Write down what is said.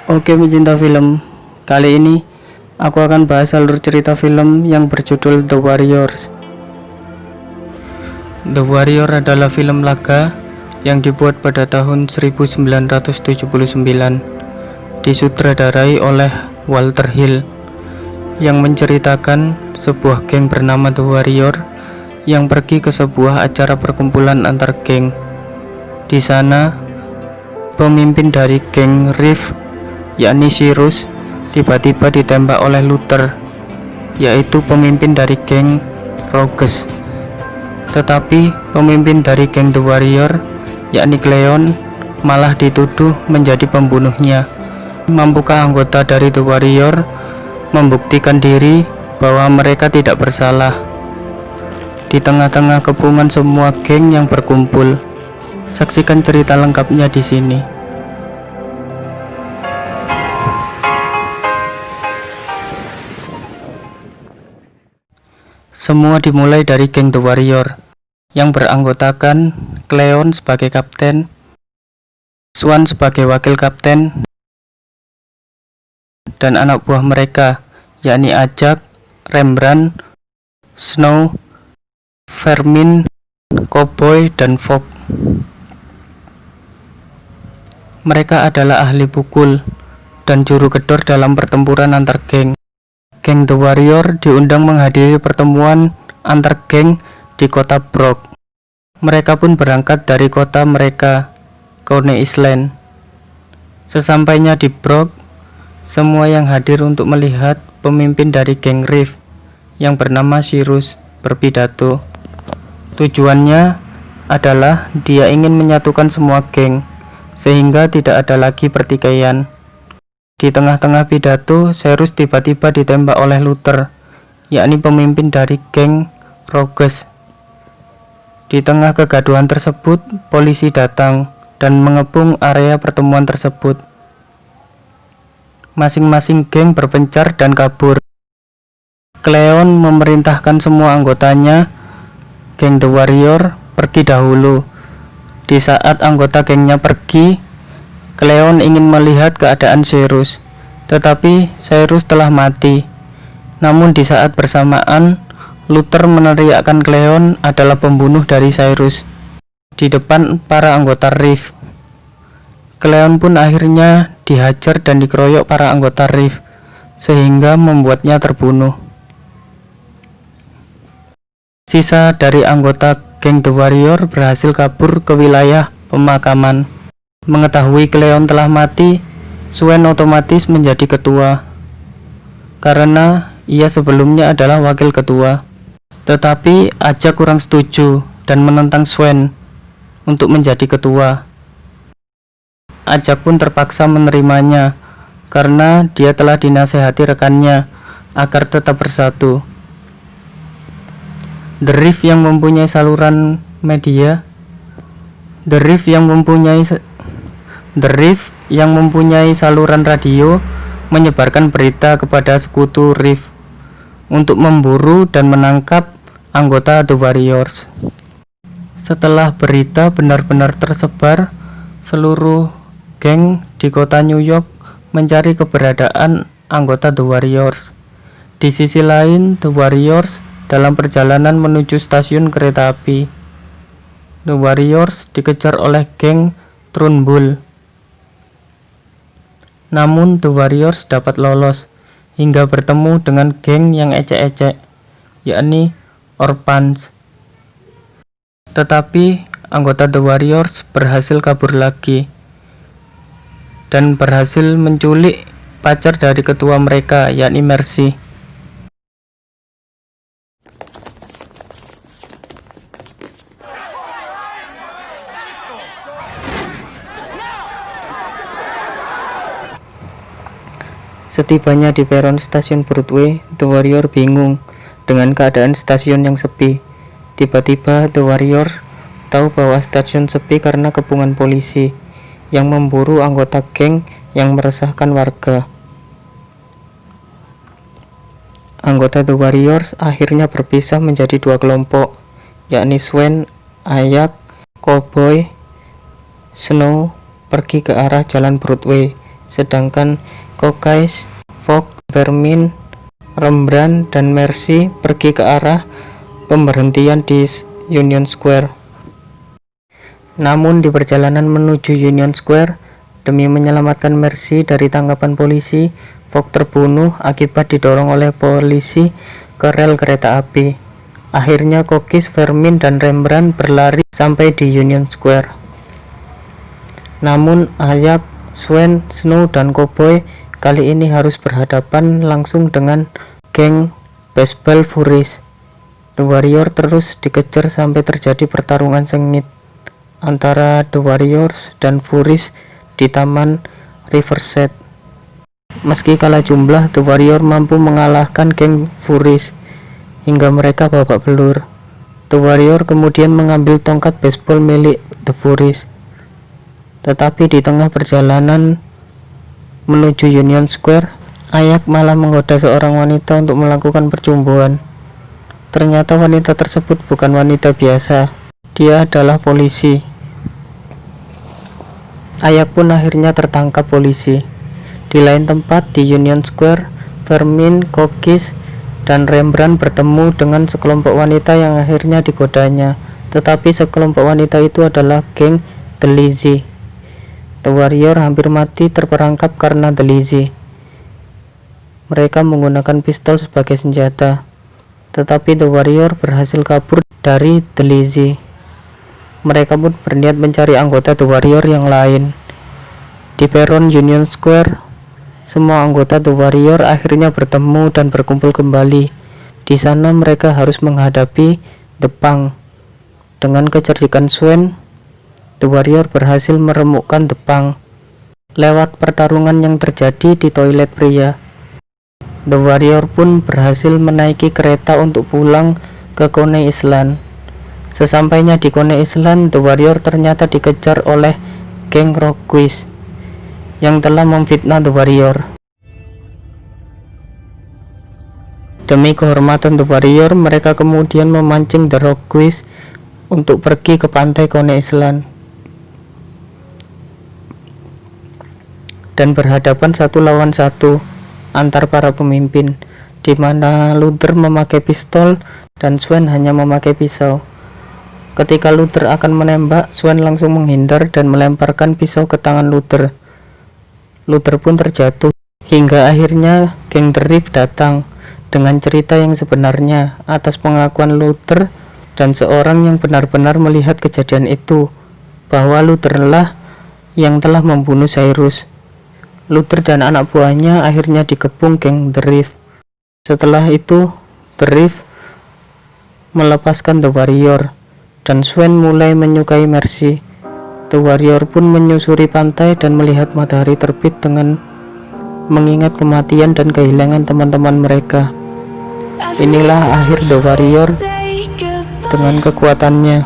Oke pecinta film, kali ini aku akan bahas alur cerita film yang berjudul The Warriors. The Warrior adalah film laga yang dibuat pada tahun 1979, disutradarai oleh Walter Hill, yang menceritakan sebuah geng bernama The Warrior yang pergi ke sebuah acara perkumpulan antar geng. Di sana, pemimpin dari geng Reef, yakni Cyrus, tiba-tiba ditembak oleh Luther, yaitu pemimpin dari geng Rogues. Tetapi pemimpin dari geng The Warrior, yakni Cleon, malah dituduh menjadi pembunuhnya. Mampukah anggota dari The Warrior membuktikan diri bahwa mereka tidak bersalah? Di tengah-tengah kepungan semua geng yang berkumpul. Saksikan cerita lengkapnya di sini. Semua dimulai dari geng The Warrior yang beranggotakan Cleon sebagai kapten, Swan sebagai wakil kapten, dan anak buah mereka, yakni Ajak, Rembrandt, Snow, Vermin, Cowboy, dan Fog. Mereka adalah ahli pukul dan juru gedor dalam pertempuran antar geng. Geng The Warrior diundang menghadiri pertemuan antar geng di kota Brock. Mereka pun berangkat dari kota mereka, Coney Island. Sesampainya di Brock, semua yang hadir untuk melihat pemimpin dari geng Reef yang bernama Cyrus berpidato. Tujuannya adalah dia ingin menyatukan semua geng sehingga tidak ada lagi pertikaian. Di tengah-tengah pidato, Cyrus tiba-tiba ditembak oleh Luther, yakni pemimpin dari geng Rogues. Di tengah kegaduhan tersebut, polisi datang dan mengepung area pertemuan tersebut. Masing-masing geng berpencar dan kabur. Cleon memerintahkan semua anggotanya, geng The Warrior, pergi dahulu. Di saat anggota gengnya pergi, Cleon ingin melihat keadaan Cyrus, tetapi Cyrus telah mati. Namun di saat bersamaan, Luther meneriakkan Cleon adalah pembunuh dari Cyrus di depan para anggota Reef. Cleon pun akhirnya dihajar dan dikeroyok para anggota Reef, sehingga membuatnya terbunuh. Sisa dari anggota geng The Warrior berhasil kabur ke wilayah pemakaman. Mengetahui Cleon telah mati, Swan otomatis menjadi ketua, karena ia sebelumnya adalah wakil ketua. Tetapi Ajak kurang setuju dan menentang Swan untuk menjadi ketua. Ajak pun terpaksa menerimanya, karena dia telah dinasehati rekannya agar tetap bersatu. The Reef yang mempunyai saluran media, The Reef yang mempunyai saluran radio menyebarkan berita kepada sekutu Reef untuk memburu dan menangkap anggota The Warriors. Setelah berita benar-benar tersebar, seluruh geng di kota New York mencari keberadaan anggota The Warriors. Di sisi lain, The Warriors dalam perjalanan menuju stasiun kereta api. The Warriors dikejar oleh geng Trunbull. Namun The Warriors dapat lolos hingga bertemu dengan geng yang ecek-ecek, yakni Orphans. Tetapi anggota The Warriors berhasil kabur lagi dan berhasil menculik pacar dari ketua mereka, yakni Mercy. Setibanya di peron stasiun Broadway, The Warrior bingung dengan keadaan stasiun yang sepi. Tiba-tiba The Warrior tahu bahwa stasiun sepi karena kepungan polisi yang memburu anggota geng yang meresahkan warga. Anggota The Warriors akhirnya berpisah menjadi dua kelompok, yakni Swan, Ajak, Cowboy, Snow pergi ke arah jalan Broadway, sedangkan Kokais, Fog, Vermin, Rembrandt, dan Mercy pergi ke arah pemberhentian di Union Square. Namun di perjalanan menuju Union Square, demi menyelamatkan Mercy dari tangkapan polisi, Fog terbunuh akibat didorong oleh polisi ke rel kereta api. Akhirnya Kokis, Vermin, dan Rembrandt berlari sampai di Union Square. Namun Ayab, Swen, Snow, dan Cowboy kali ini harus berhadapan langsung dengan geng Baseball Furies. The Warrior terus dikejar sampai terjadi pertarungan sengit antara The Warriors dan Furies di Taman Riverside. Meski kalah jumlah, The Warrior mampu mengalahkan geng Furies hingga mereka babak belur. The Warrior kemudian mengambil tongkat baseball milik The Furies. Tetapi di tengah perjalanan menuju Union Square, Ayak malah menggoda seorang wanita untuk melakukan percumbuan. Ternyata wanita tersebut bukan wanita biasa, dia adalah polisi. Ayak pun akhirnya tertangkap polisi. Di lain tempat di Union Square, Vermin, Kokis, dan Rembrandt bertemu dengan sekelompok wanita yang akhirnya digodanya. Tetapi sekelompok wanita itu adalah geng The Lazy. The Warrior hampir mati terperangkap karena The Lazy. Mereka menggunakan pistol sebagai senjata, tetapi The Warrior berhasil kabur dari The Lazy. Mereka pun berniat mencari anggota The Warrior yang lain. Di peron Union Square, semua anggota The Warrior akhirnya bertemu dan berkumpul kembali. Di sana mereka harus menghadapi The Punk. Dengan kecerdikan Swen, The Warrior berhasil meremukkan The Punk lewat pertarungan yang terjadi di toilet pria. The Warrior pun berhasil menaiki kereta untuk pulang ke Coney Island. Sesampainya di Coney Island, The Warrior ternyata dikejar oleh geng Rockwise yang telah memfitnah The Warrior. Demi kehormatan The Warrior, mereka kemudian memancing The Rockwise untuk pergi ke pantai Coney Island dan berhadapan 1 lawan 1 antar para pemimpin, di mana Luther memakai pistol dan Swen hanya memakai pisau. Ketika Luther akan menembak, Swen langsung menghindar dan melemparkan pisau ke tangan Luther. Luther pun terjatuh, hingga akhirnya geng The Reef datang dengan cerita yang sebenarnya atas pengakuan Luther dan seorang yang benar-benar melihat kejadian itu, bahwa Luther lah yang telah membunuh Cyrus. Luther dan anak buahnya akhirnya dikepung geng The Reef. Setelah itu, The Reef melepaskan The Warrior dan Swen mulai menyukai Mercy. The Warrior pun menyusuri pantai dan melihat matahari terbit dengan mengingat kematian dan kehilangan teman-teman mereka. Inilah akhir The Warrior dengan kekuatannya.